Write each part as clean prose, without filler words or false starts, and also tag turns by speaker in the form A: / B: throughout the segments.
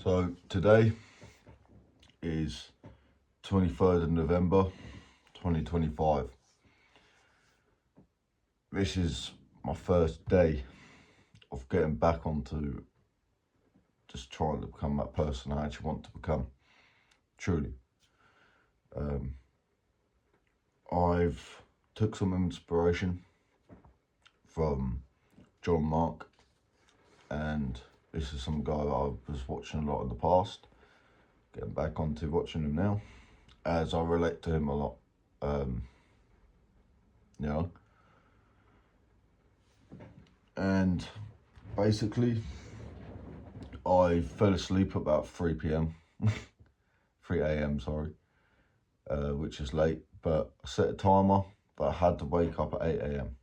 A: So today is 23rd of November 2025. This is my first day of getting back onto just trying to become that person I actually want to become, truly. I've took some inspiration from John Mark, and this is some guy that I was watching a lot in the past, getting back onto watching him now, as I relate to him a lot. And basically I fell asleep about 3 a.m, sorry, which is late, but I set a timer, but I had to wake up at 8 a.m,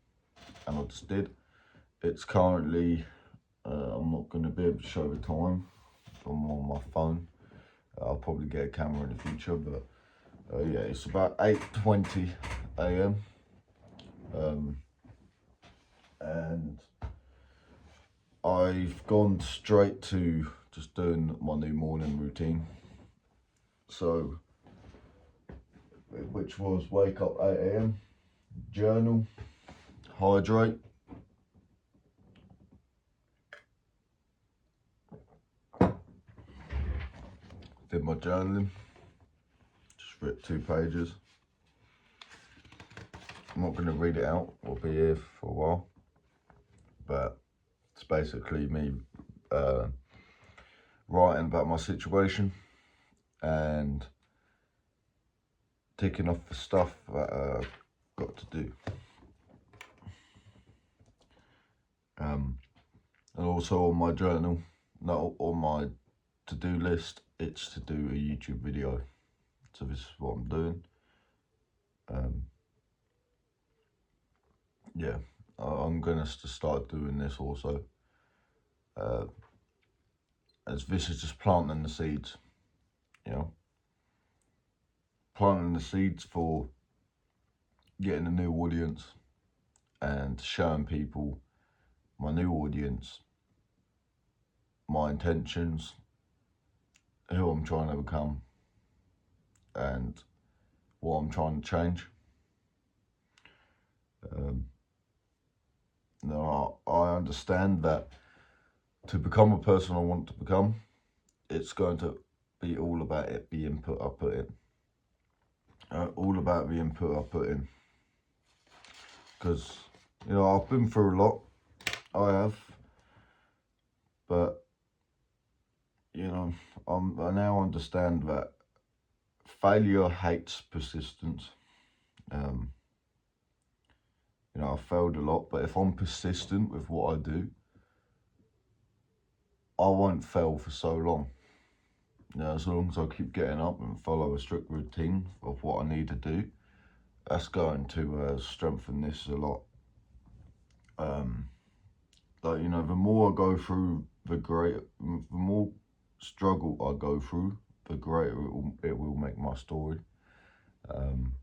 A: and I just did. It's currently, I'm not going to be able to show the time on my phone. I'll probably get a camera in the future, but yeah, it's about 8:20 a.m. And I've gone straight to just doing my new morning routine. So, which was wake up 8 a.m, journal, hydrate, did my journaling, just wrote 2 pages. I'm not going to read it out, I'll be here for a while, but it's basically me writing about my situation and ticking off the stuff that I've got to do. And also on my journal, not on my to-do list, it's to do a YouTube video. So this is what I'm doing. Yeah, I'm gonna start doing this also, as this is just planting the seeds, planting the seeds for getting a new audience and showing people, my new audience, my intentions, who I'm trying to become, and what I'm trying to change. Now, I understand that to become a person I want to become, it's going to be all about the input I put in. All about the input I put in. Because, I've been through a lot. I have. But, I now understand that failure hates persistence. I failed a lot, but if I'm persistent with what I do, I won't fail for so long. As long as I keep getting up and follow a strict routine of what I need to do, that's going to strengthen this a lot. The more I go through, the more struggle I go through, the greater it will make my story. I'm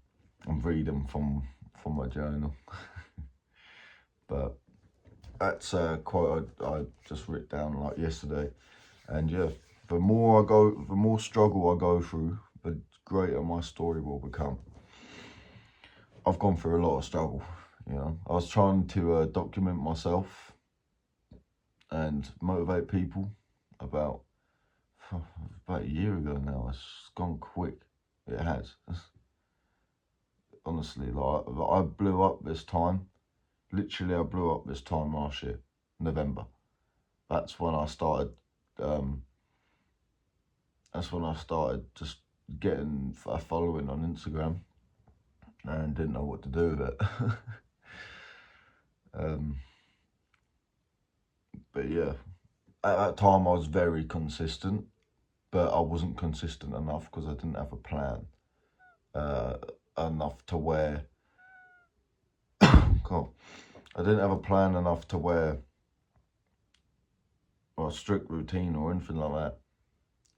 A: reading from my journal. But that's a quote I just wrote down like yesterday. And yeah, the more struggle I go through, the greater my story will become. I've gone through a lot of struggle, I was trying to document myself and motivate people about a year ago now. It's gone quick. It has. Honestly, I blew up this time. Literally, I blew up this time last year, November. That's when I started. That's when I started just getting a following on Instagram, and didn't know what to do with it. But yeah, at that time I was very consistent, but I wasn't consistent enough because I didn't have a plan enough to where. God, I didn't have a plan enough to where, or a strict routine or anything like that.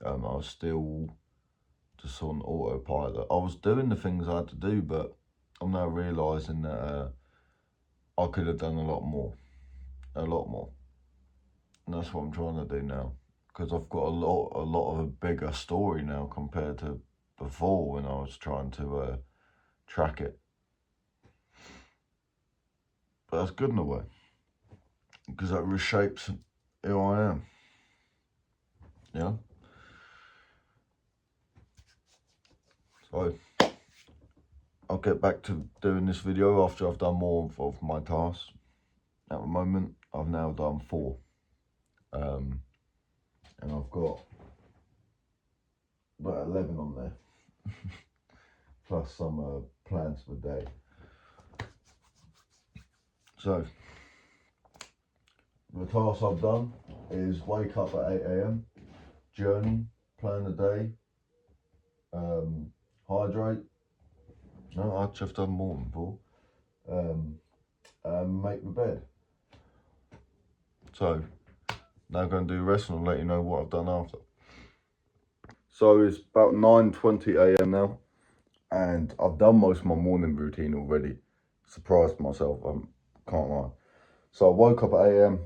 A: I was still just on autopilot. I was doing the things I had to do, but I'm now realising that I could have done a lot more. And that's what I'm trying to do now. because I've got a lot of a bigger story now compared to before when I was trying to track it. But that's good in a way, because that reshapes who I am. Yeah. So I'll get back to doing this video after I've done more of my tasks. At the moment, I've now done 4. And I've got about 11 on there, plus some plans for the day. So, the task I've done is wake up at 8 AM, journey, plan the day, hydrate. No, I've just done more than 4. And make the bed. So, now I'm going to do the rest and I'll let you know what I've done after. So it's about 9:20 AM now, and I've done most of my morning routine already. Surprised myself, I can't lie. So I woke up at 8 AM,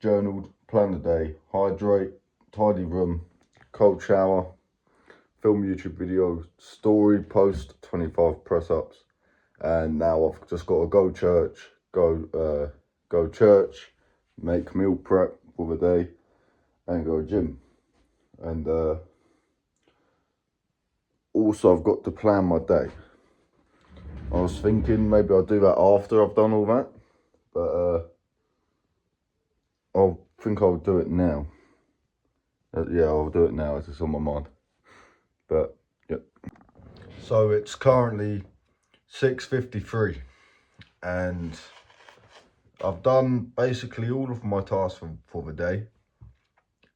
A: journaled, planned the day, hydrate, tidy room, cold shower, film YouTube video, story, post 25 press-ups, and now I've just got to go church, make meal prep for the day, and go gym. And also I've got to plan my day. I was thinking maybe I'll do that after I've done all that, but I think I'll do it now. Yeah, I'll do it now as it's on my mind. But yep. So it's currently 6:53, and I've done basically all of my tasks for the day.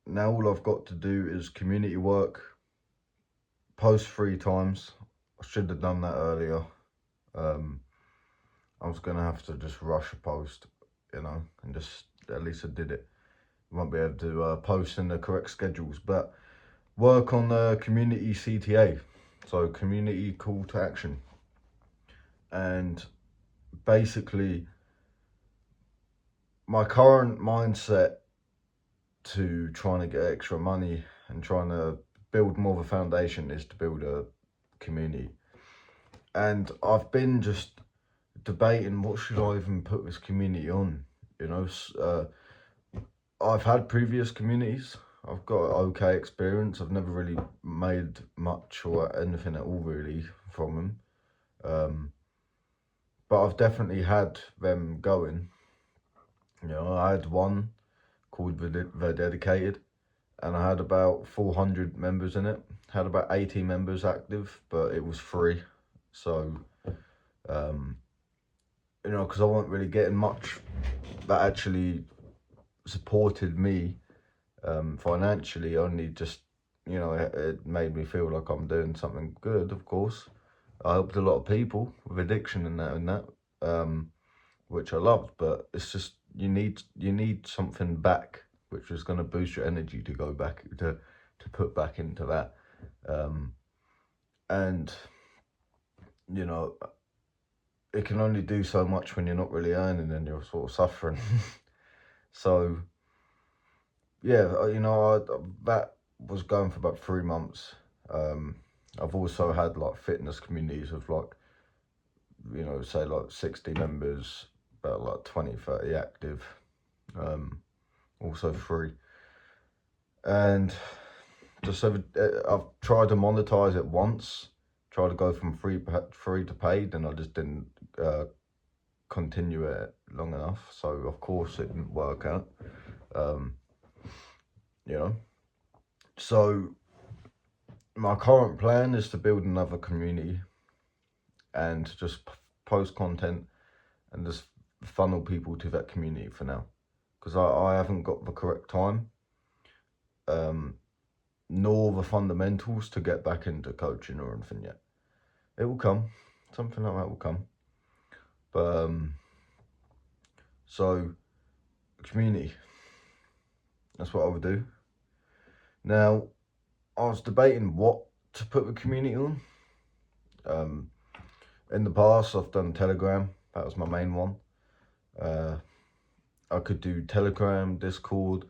A: Now all I've got to do is community work, post 3 times. I should have done that earlier. I was gonna have to just rush a post, you know, and just at least I did it. Won't be able to post in the correct schedules, but work on the community CTA, so community call to action. And basically my current mindset to trying to get extra money and trying to build more of a foundation is to build a community. And I've been just debating what should I even put this community on, you know. I've had previous communities, I've got okay experience. I've never really made much or anything at all really from them, but I've definitely had them going. You know, I had one called The Dedicated, and I had about 400 members in it. Had about 80 members active, but it was free. So you know, because I wasn't really getting much that actually supported me financially, only just, you know, it made me feel like I'm doing something good. Of course, I helped a lot of people with addiction and that, which I loved, but it's just you need something back, which is going to boost your energy to go back to put back into that, and you know, it can only do so much when you're not really earning and you're sort of suffering. So yeah, you know, that was going for about 3 months. I've also had like fitness communities of like, you know, say like 60 members, about like 20-30 active, also free. And just I've tried to monetize it once, tried to go from free to paid, and I just didn't continue it long enough. So of course it didn't work out. You know, so my current plan is to build another community and just post content and just funnel people to that community for now, because I haven't got the correct time, nor the fundamentals to get back into coaching or anything yet. It will come, something like that will come, but so community, that's what I would do. Now, I was debating what to put the community on. In the past, I've done Telegram. That was my main one. I could do Telegram, Discord,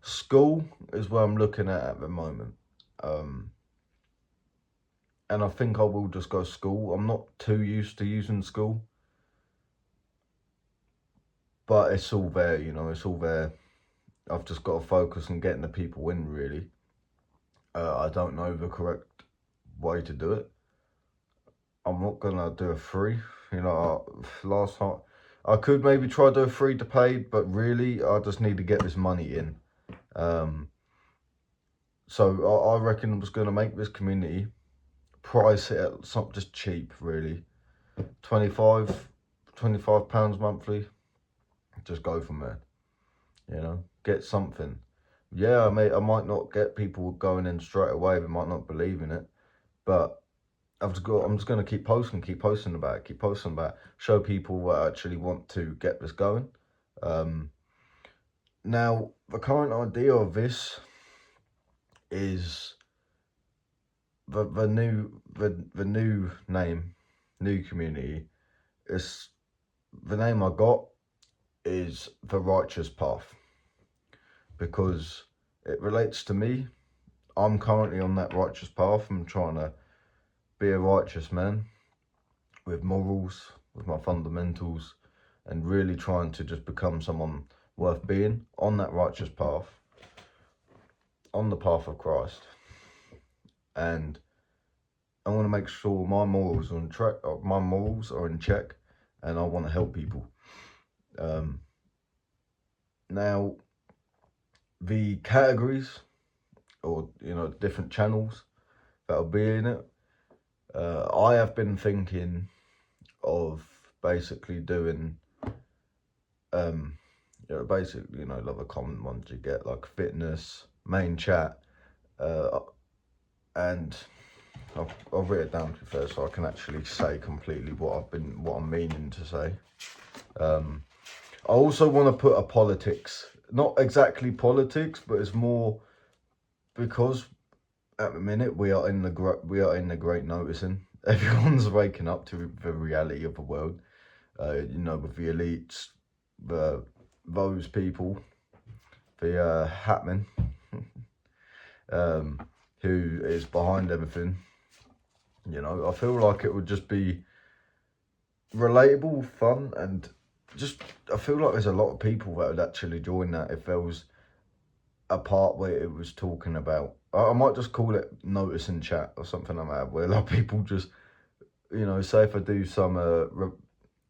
A: School is where I'm looking at the moment. And I think I will just go school. I'm not too used to using school. But it's all there, it's all there. I've just got to focus on getting the people in, really. I don't know the correct way to do it. I'm not going to do a free. Last time, I could maybe try to do a free to paid, but really, I just need to get this money in. So I reckon I'm just going to make this community, price it at something just cheap, really. 25 £25 monthly. Just go from there. Get something. Yeah, I might not get people going in straight away. They might not believe in it, but I'm just going to keep posting about it, show people what actually want to get this going. Now, the current idea of this is the new name, new community. Is the name I got is the righteous path, because it relates to me. I'm currently on that righteous path. I'm trying to be a righteous man with morals, with my fundamentals, and really trying to just become someone worth being on that righteous path, on the path of Christ. And I want to make sure my morals are on track, my morals are in check, and I want to help people. Now, the categories, or different channels that'll be in it, I have been thinking of basically doing basically like the common ones you get, like fitness, main chat, and I'll write it down to first so I can actually say completely what I'm meaning to say. I also want to put a politics, not exactly politics, but it's more because at the minute we are in the great noticing. Everyone's waking up to the reality of the world. With the elites, those people, the Hatman, who is behind everything. I feel like it would just be relatable, fun, and I feel like there's a lot of people that would actually join that if there was a part where it was talking about, I might just call it notice and chat or something like that, where a lot of people just, say if I do some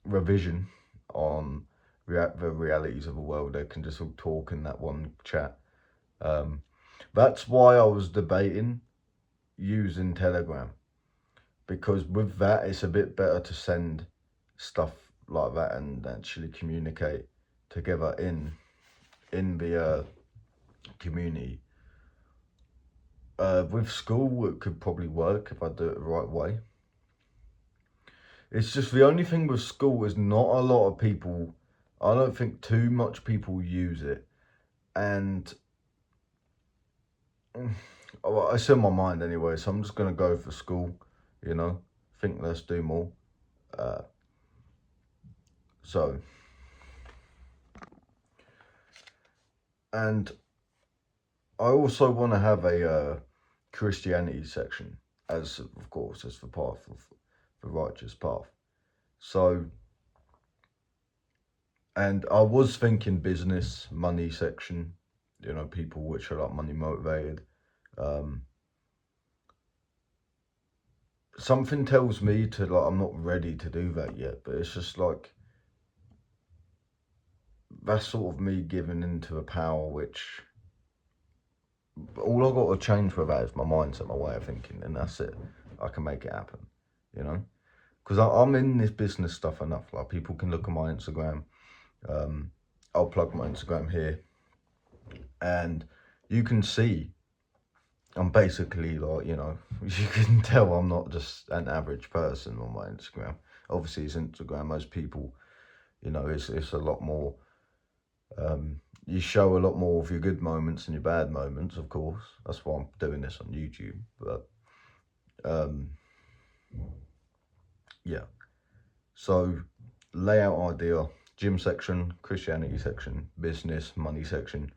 A: revision on the realities of the world, they can just all talk in that one chat. That's why I was debating using Telegram, because with that it's a bit better to send stuff like that and actually communicate together in the community. With school, it could probably work if I do it the right way. It's just the only thing with school is not a lot of people, I don't think too much people use it. And it's in my mind anyway, so I'm just going to go for school, think let's do more. And I also want to have a Christianity section, as of course as the path of the righteous path. So, and I was thinking business, money section, people which are like money motivated. Something tells me to I'm not ready to do that yet, but it's just like, that's sort of me giving into a power which, all I've got to change for that is my mindset, my way of thinking, and that's it. I can make it happen, because I'm in this business stuff enough. Like, people can look at my Instagram. I'll plug my Instagram here, and you can see I'm basically like, you can tell I'm not just an average person on my Instagram. Obviously, it's Instagram. Most people, it's a lot more. You show a lot more of your good moments and your bad moments, of course. That's why I'm doing this on YouTube. But yeah. So, layout idea: gym section, Christianity section, business, money section,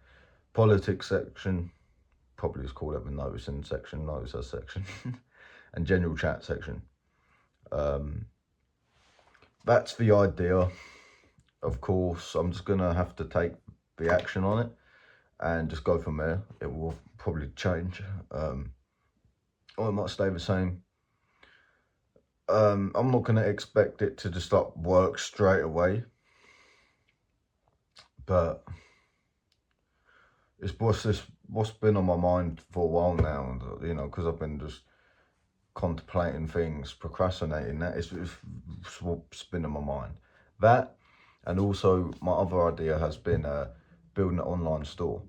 A: politics section, probably just call it the noticing section, noticer section, and general chat section. That's the idea. Of course, I'm just gonna have to take the action on it and just go from there. It will probably change, or it might stay the same. I'm not gonna expect it to just start work straight away, but it's what's been on my mind for a while now, and you know, because I've been just contemplating things, procrastinating. That is what's been on my mind. That, and also my other idea has been building an online store.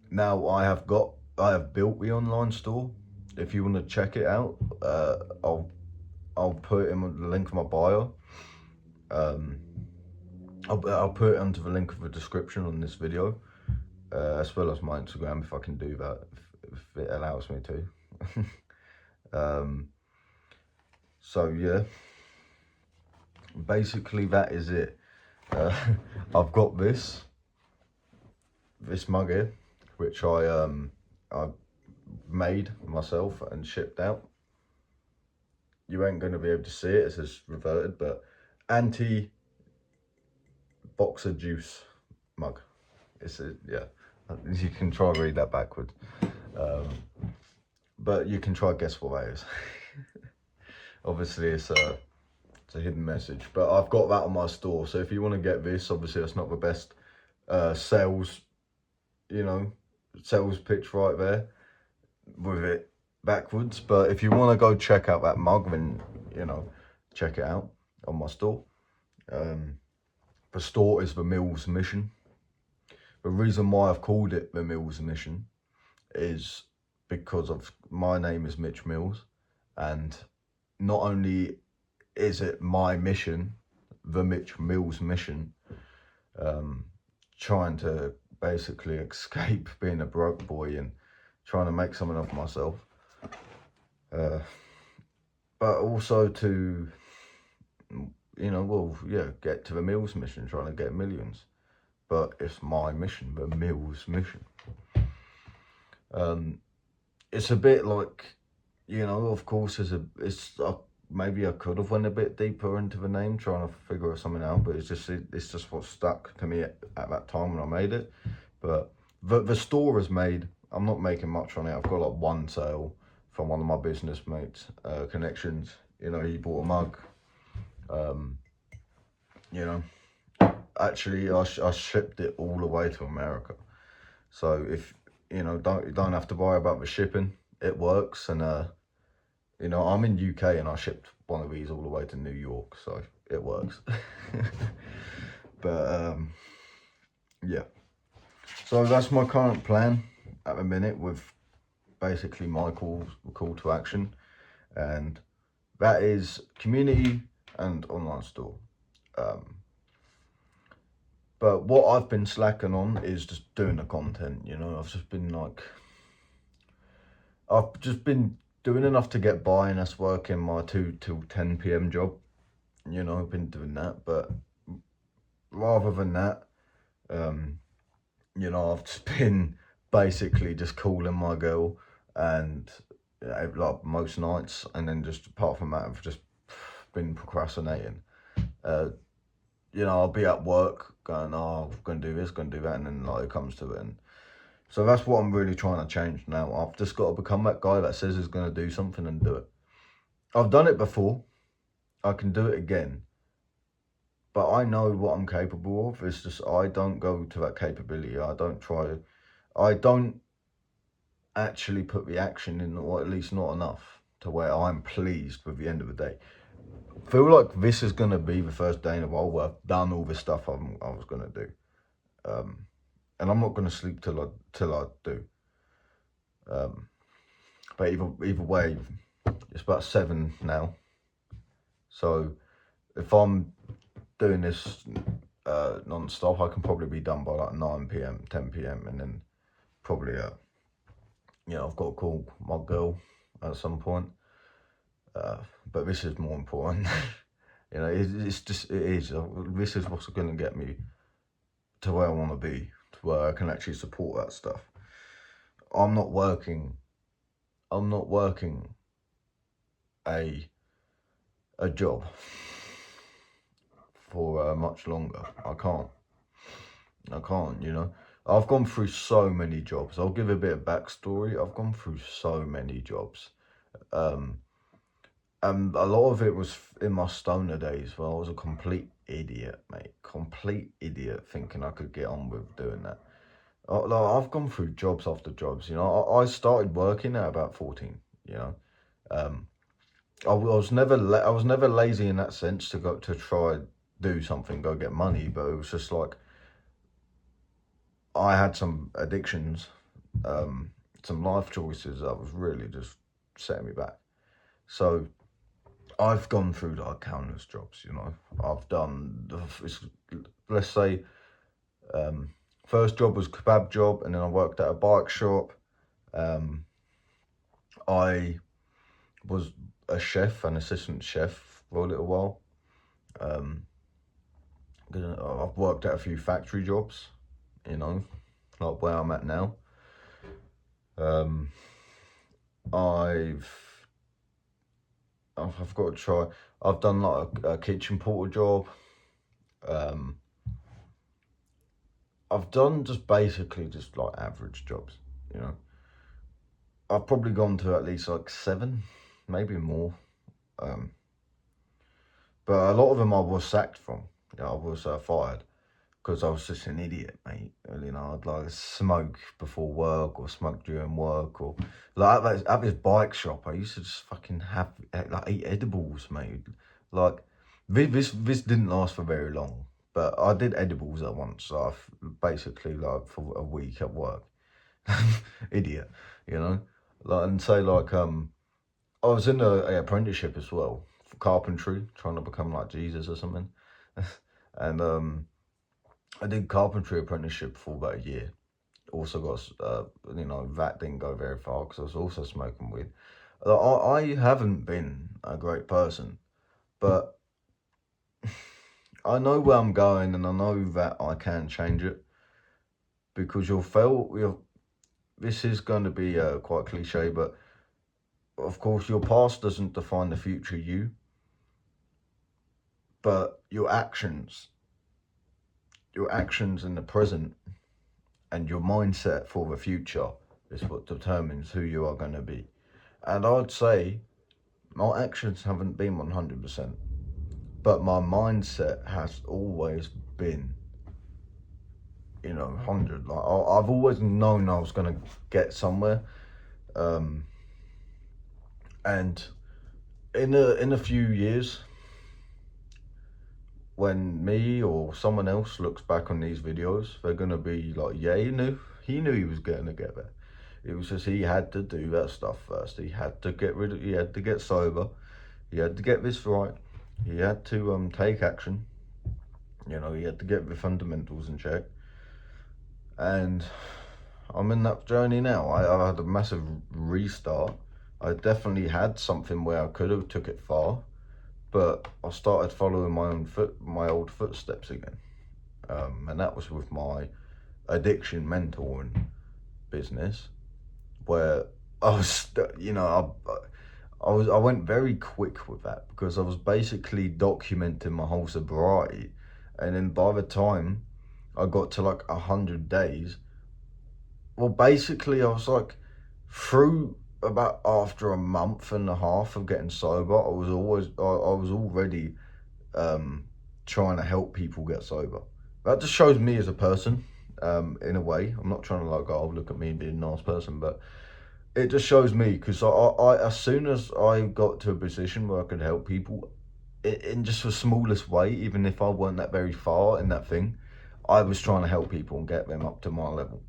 A: Now I have built the online store. If you want to check it out, I'll put it in the link of my bio. I'll put it under the link of the description on this video, as well as my Instagram, if I can do that, if it allows me to. So yeah, basically that is it. I've got this mug here, which I made myself and shipped out. You ain't going to be able to see it, it's just reverted, but anti-boxer juice mug. Yeah, you can try and read that backwards. But you can try guess what that is. Obviously it's a hidden message, but I've got that on my store. So if you want to get this, obviously that's not the best sales pitch right there with it backwards, but if you want to go check out that mug, then check it out on my store. The store is the Mills Mission. The reason why I've called it the Mills Mission is because of my name is Mitch Mills, and not only is it my mission, the Mitch Mills mission, trying to basically escape being a broke boy and trying to make something of myself, but also to get to the Mills mission, trying to get millions. But it's my mission, the Mills mission. It's a bit like, of course, maybe I could have went a bit deeper into the name, trying to figure something out, but it's just what stuck to me at that time when I made it. But the store is made. I'm not making much on it. I've got like one sale from one of my business mates, connections. He bought a mug. Actually, I shipped it all the way to America. So if you don't have to worry about the shipping. It works, and I'm in UK and I shipped one of these all the way to New York, so it works. But yeah, so that's my current plan at the minute, with basically my call to action, and that is community and online store. But what I've been slacking on is just doing the content. I've just been doing enough to get by, and that's working my 2 till 10 p.m. job. I've been doing that, but rather than that, I've just been basically just calling my girl, and like most nights, and then just apart from that, I've just been procrastinating. I'll be at work going, oh, I'm going to do this, going to do that, and then like it comes to it. And so that's what I'm really trying to change now. I've just got to become that guy that says he's going to do something and do it. I've done it before. I can do it again. But I know what I'm capable of. It's just I don't go to that capability. I don't actually put the action in, or at least not enough to where I'm pleased with the end of the day. I feel like this is going to be the first day in a while where I've done all the stuff I was going to do. And I'm not going to sleep till I do. But either way, it's about 7 now. So if I'm doing this non-stop, I can probably be done by like 9 p.m, 10 p.m, and then probably I've got to call my girl at some point. But this is more important. This is what's going to get me to where I want to be. to where I can actually support that stuff. I'm not working a job for much longer. I can't, you know. I've gone through so many jobs. I'll give a bit of backstory. I've gone through so many jobs. And a lot of it was in my stoner days where I was a complete idiot, mate. Complete idiot, thinking I could get on with doing that. I've gone through jobs after jobs, you know. I started working at about 14, you know. I was never lazy in that sense to go to try do something, go get money, but it was just like I had some addictions, some life choices that was really just setting me back. So I've gone through like countless jobs, you know. I've done, let's say, first job was kebab job, and then I worked at a bike shop. I was a chef, an assistant chef for a little while. I've worked at a few factory jobs, you know, like where I'm at now. I've got to try. I've done like a kitchen porter job. I've done just basically just like average jobs, you know. I've probably gone to at least like 7, maybe more. But a lot of them I was sacked from. You know, I was fired because I was just an idiot, mate. You know, I'd like smoke before work or smoke during work, or like at this bike shop, I used to just fucking have like eat edibles, mate. Like this didn't last for very long, but I did edibles at once. So basically like for a week at work. Idiot, you know. Like, and say like I was in a apprenticeship as well for carpentry, trying to become like Jesus or something. And I did carpentry apprenticeship for about a year. Also got, you know, that didn't go very far because I was also smoking weed. I haven't been a great person, but I know where I'm going, and I know that I can change it, because this is going to be quite cliche, but of course your past doesn't define the future you, but your actions in the present and your mindset for the future is what determines who you are going to be. And I'd say my actions haven't been 100%, but my mindset has always been, you know, 100. Like I've always known I was going to get somewhere. And in a few years, when me or someone else looks back on these videos, they're gonna be like, yeah, he knew he was gonna get there. It was just he had to do that stuff first. He had to he had to get sober. He had to get this right. He had to take action. You know, he had to get the fundamentals in check. And I'm in that journey now. I had a massive restart. I definitely had something where I could have took it far, but I started following my old footsteps again, and that was with my addiction mentoring business, where I was, you know, I went very quick with that because I was basically documenting my whole sobriety, and then by the time I got to like 100 days, well, basically I was like through about after a month and a half of getting sober, I was already trying to help people get sober. That just shows me as a person, in a way. I'm not trying to like, oh, look at me being a nice person, but it just shows me, because I as soon as I got to a position where I could help people in just the smallest way, even if I weren't that very far in that thing, I was trying to help people and get them up to my level,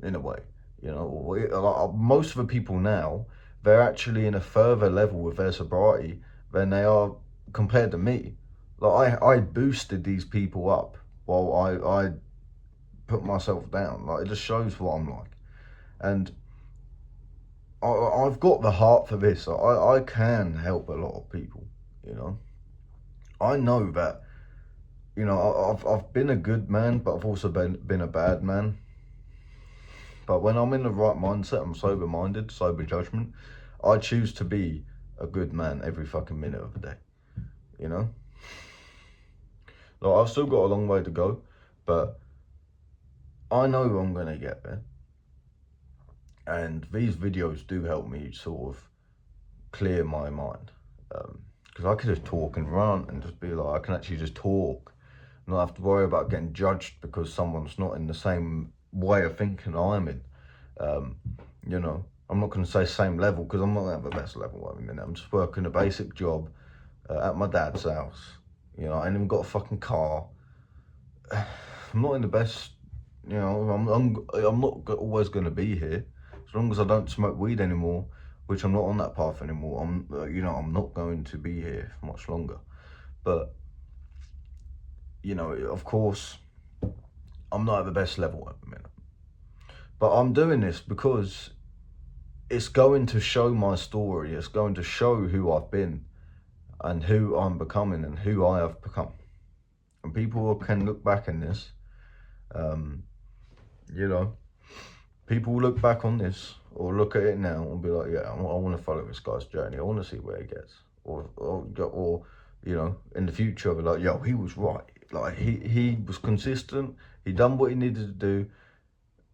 A: in a way. You know, most of the people now, they're actually in a further level with their sobriety than they are compared to me. Like I boosted these people up while I put myself down. Like it just shows what I'm like, and I've got the heart for this. I can help a lot of people. You know, I know that. You know, I've been a good man, but I've also been a bad man. But when I'm in the right mindset, I'm sober-minded, sober judgment, I choose to be a good man every fucking minute of the day, you know? Like, I've still got a long way to go, but I know I'm going to get there. And these videos do help me sort of clear my mind. Because I could just talk and rant and just be like, I can actually just talk. Not have to worry about getting judged because someone's not in the same way of thinking I'm in. You know, I'm not going to say same level because I'm not at the best level at the minute. I'm just working a basic job at my dad's house. You know, I ain't even got a fucking car. I'm not in the best, you know, I'm not always going to be here. As long as I don't smoke weed anymore, which I'm not on that path anymore, I'm not going to be here for much longer. But, you know, of course, I'm not at the best level at the minute. But I'm doing this because it's going to show my story. It's going to show who I've been and who I'm becoming and who I have become. And people can look back in this, you know, people will look back on this or look at it now and be like, yeah, I want to follow this guy's journey. I want to see where he gets. Or you know, in the future, be like, yo, he was right. Like, he was consistent. He done what he needed to do.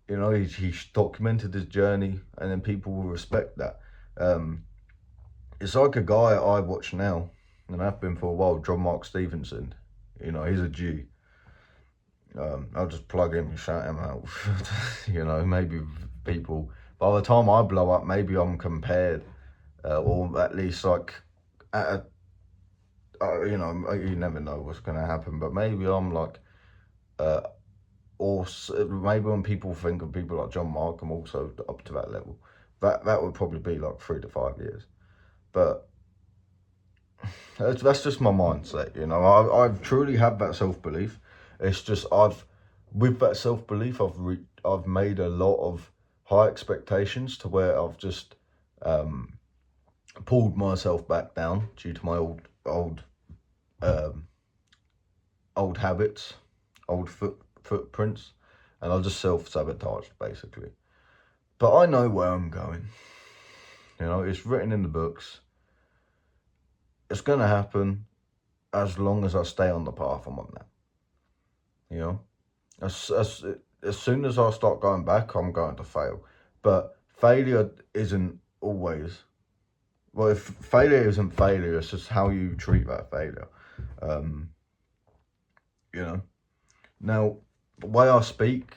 A: You know, he documented his journey, and then people will respect that. It's like a guy I watch now, and I've been for a while, John Mark Stevenson. You know, he's a G. I'll just plug him and shout him out. You know, maybe people, by the time I blow up, maybe I'm compared, or at least like at a, you know, you never know what's going to happen, but maybe I'm like, or maybe when people think of people like John Mark, I'm also up to that level. That would probably be like 3 to 5 years. But that's just my mindset, you know. I truly have that self-belief. It's just with that self-belief, I've made a lot of high expectations to where I've just pulled myself back down due to my old habits, old footprints, and I just self-sabotaged basically. But I know where I'm going. You know, it's written in the books. It's gonna happen as long as I stay on the path I'm on now. You know, as soon as I start going back, I'm going to fail. But failure isn't always. Well, if failure isn't failure, it's just how you treat that failure. You know. Now, the way I speak,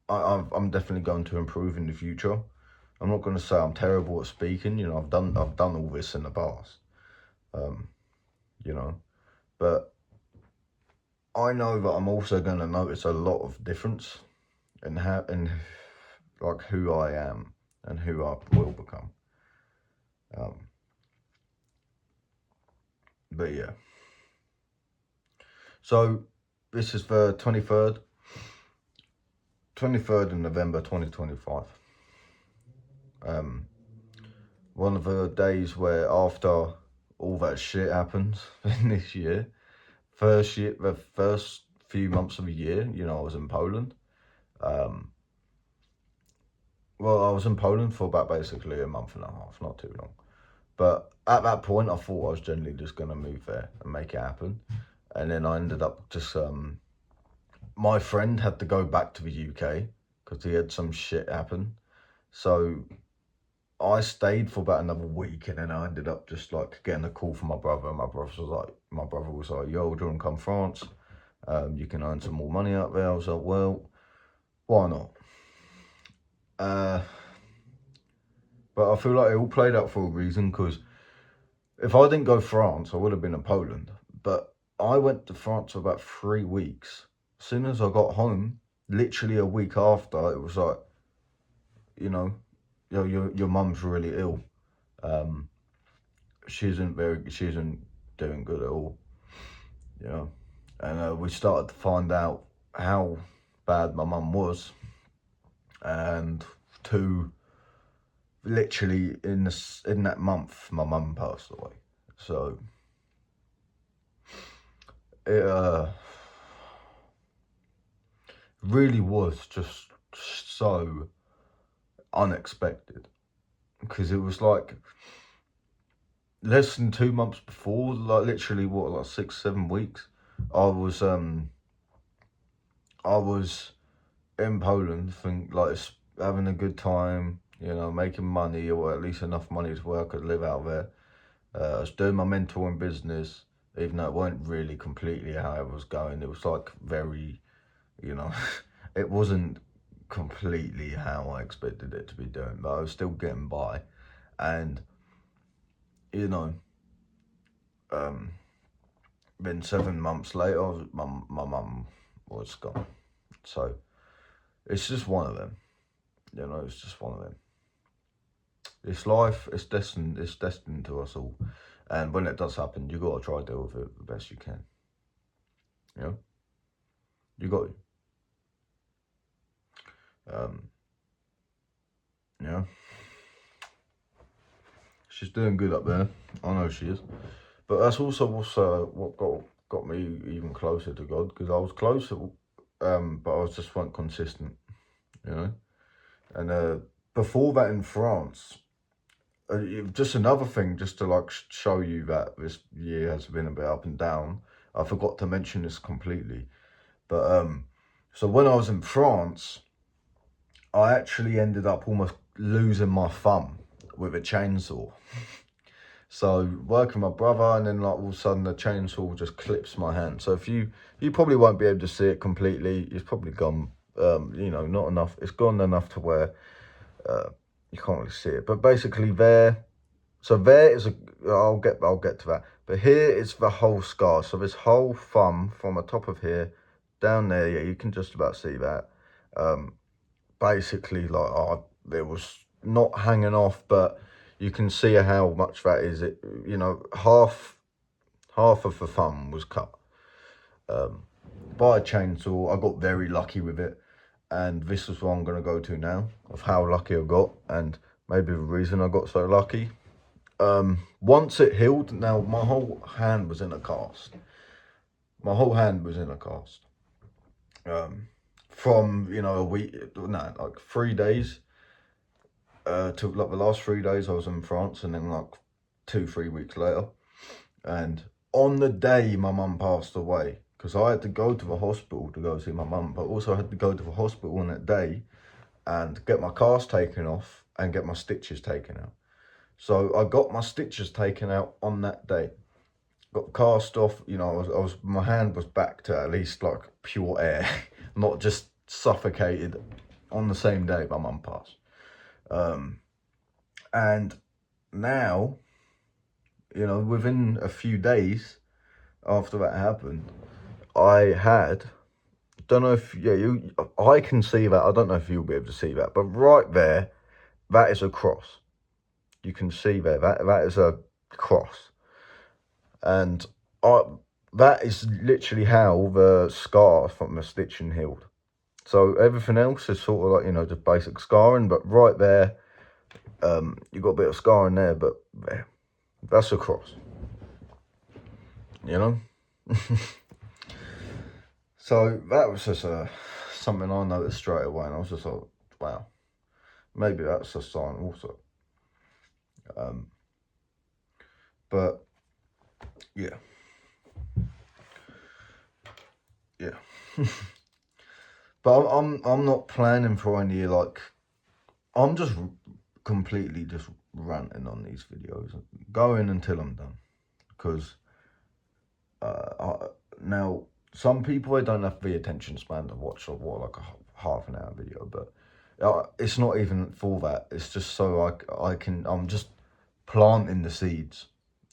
A: I'm definitely going to improve in the future. I'm not going to say I'm terrible at speaking. You know, I've done all this in the past. You know, but I know that I'm also going to notice a lot of difference in like who I am and who I will become. But yeah. So this is the 23rd of November 2025. One of the days where after all that shit happens in this year, the first few months of the year, you know, I was in Poland. Well, I was in Poland for about basically a month and a half, not too long. But at that point, I thought I was generally just going to move there and make it happen. And then I ended up just, my friend had to go back to the UK because he had some shit happen. So I stayed for about another week, and then I ended up just like getting a call from my brother. And my brother was like, yo, do you want to come France? You can earn some more money out there. I was like, well, why not? But I feel like it all played out for a reason, because if I didn't go France, I would have been in Poland. But I went to France for about 3 weeks. As soon as I got home, literally a week after, it was like, you know, your mum's really ill. She isn't doing good at all. You know, and we started to find out how bad my mum was, and literally in that month, my mum passed away. So it really was just so unexpected, because it was like less than 2 months before, like literally what, like 6-7 weeks, I was in Poland, having a good time, you know, making money, or at least enough money to where I could live out there. I was doing my mentoring business, even though it weren't really completely how it was going. It was like very, you know, it wasn't completely how I expected it to be doing, but I was still getting by. And, you know, then 7 months later, my mum was gone. So it's just one of them, you know, it's just one of them. It's life, it's destined to us all. And when it does happen, you got to try to deal with it the best you can. You know? You got to. Yeah. She's doing good up there. I know she is. But that's also what got me even closer to God, because I was closer, but I was just weren't consistent, you know? And before that in France, just another thing, just to like show you that this year has been a bit up and down. I forgot to mention this completely, but so when I was in France, I actually ended up almost losing my thumb with a chainsaw. So working with my brother, and then like all of a sudden the chainsaw just clips my hand. So if you probably won't be able to see it completely. It's probably gone, you know, not enough. It's gone enough to where you can't really see it. But basically there, so there is I'll get to that. But here is the whole scar. So this whole thumb from the top of here down there, yeah, you can just about see that. Basically, like, it was not hanging off, but you can see how much that is. It, you know, half of the thumb was cut by a chainsaw. I got very lucky with it, and this is what I'm going to go to now, of how lucky I got, and maybe the reason I got so lucky. Once it healed, now my whole hand was in a cast. My whole hand was in a cast. From, you know, a week, no, like 3 days, to like the last 3 days I was in France, and then like 2-3 weeks later. And on the day my mum passed away, because I had to go to the hospital to go see my mum, but also I had to go to the hospital on that day and get my cast taken off and get my stitches taken out. So I got my stitches taken out on that day. Got the cast off, you know, my hand was back to at least like pure air, not just suffocated on the same day my mum passed. And now, you know, within a few days after that happened, I had, don't know if, yeah, I can see that. I don't know if you'll be able to see that, but right there, that is a cross. You can see there, that is a cross. And that is literally how the scar from the stitching healed. So everything else is sort of like, you know, just basic scarring, but right there, you got a bit of scarring there, but there, that's a cross, you know? So that was just something I noticed straight away, and I was just like, wow, maybe that's a sign also. But yeah. But I'm not planning for any, like, I'm just completely just ranting on these videos, going until I'm done, because now some people, they don't have the attention span to watch like a half an hour video, but it's not even for that. It's just so I'm just planting the seeds,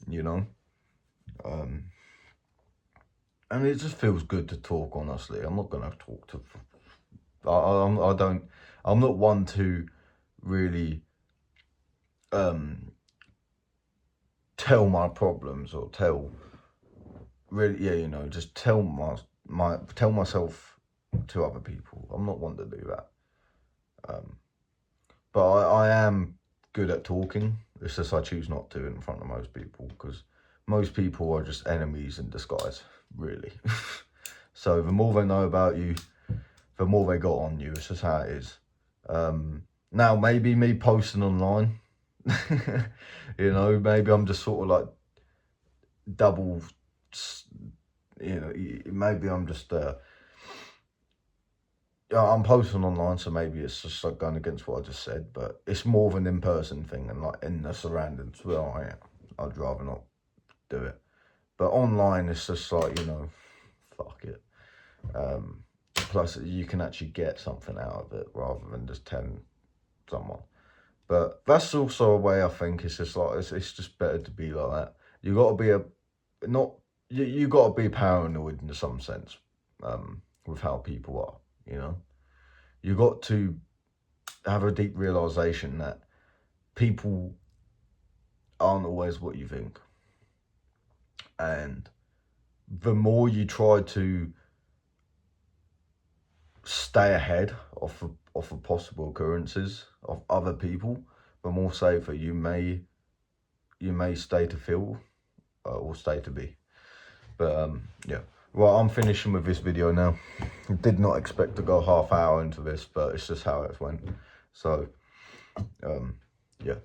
A: you know. And it just feels good to talk, honestly. I'm not gonna talk to, I'm not one to really tell my problems, or you know, just tell myself to other people. I'm not one to do that. But I am good at talking. It's just I choose not to in front of most people, because most people are just enemies in disguise, really. So the more they know about you, the more they got on you. It's just how it is. Now, maybe me posting online, you know, maybe I'm just sort of like double, you know, maybe I'm just, I'm posting online, so maybe it's just like going against what I just said, but it's more of an in-person thing, and like in the surroundings, well, I'd rather not do it. But online, it's just like, you know, fuck it. Plus, you can actually get something out of it rather than just telling someone. But that's also a way I think it's just like, it's just better to be like that. You got to be you got to be paranoid in some sense, with how people are, you know. You got to have a deep realization that people aren't always what you think. And the more you try to stay ahead of possible occurrences of other people, the more safer you may stay to feel, or stay to be. But yeah. Well, I'm finishing with this video now. Did not expect to go half hour into this, but it's just how it went. So yeah.